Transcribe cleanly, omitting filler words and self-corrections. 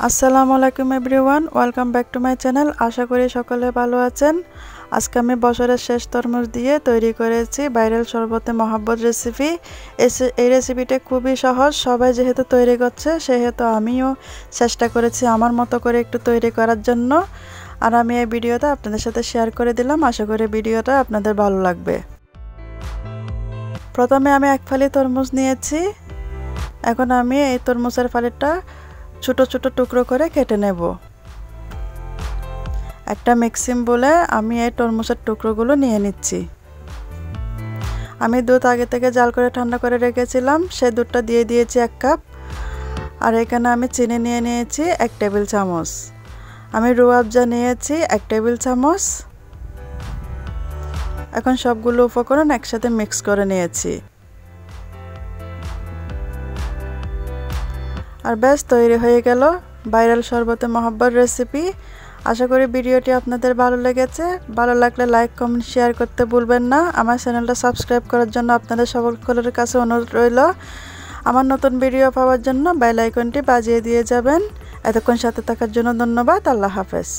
আসসালামু আলাইকুম everyone, welcome back to my channel. আশা করি সকলে ভালো আছেন। আজকে আমি বছরের শেষ তরমুজ দিয়ে তৈরি করেছি ভাইরাল শরবতে মহাব্বত রেসিপি। এই রেসিপিটা খুবই সহজ, সবাই যেহেতু তৈরি করছে সেহেতু আমিও চেষ্টা করেছি আমার মতো করে একটু তৈরি করার জন্য। আর আমি এই ভিডিওটা আপনাদের সাথে শেয়ার করে দিলাম, আশা করি ভিডিওটা আপনাদের ভালো লাগবে। প্রথমে আমি এক ফালি তরমুজ নিয়েছি। এখন আমি এই তরমুজের ফালিটা ছোট ছোট টুকরো করে কেটে নেব। একটা মিক্সিং বলে আমি এই তরমুজের টুকরোগুলো নিয়ে নিচ্ছি। আমি দুধ আগে থেকে জাল করে ঠান্ডা করে রেখেছিলাম, সেই দুধটা দিয়ে দিয়েছি 1 কাপ। আর এখানে আমি চিনি নিয়ে নিয়েছি 1 টেবিল চামচ। আমি রুয়াবজা নিয়েছি 1 টেবিল চামচ। এখন সবগুলো উপকরণ একসাথে মিক্স করে নিয়েছি। আর ব্যাস তৈরি হয়ে গেল ভাইরাল শরবতে মহাব্বত রেসিপি। আশা করি ভিডিওটি আপনাদের ভালো লেগেছে। ভালো লাগলে লাইক কমেন্ট শেয়ার করতে ভুলবেন না। আমার চ্যানেলটা সাবস্ক্রাইব করার জন্য আপনাদের সকলের কাছে অনুরোধ রইল। আমার নতুন ভিডিও পাওয়ার জন্য বেল আইকনটি বাজিয়ে দিয়ে যাবেন। এতক্ষণ সাথে থাকার জন্য ধন্যবাদ। আল্লাহ হাফেজ।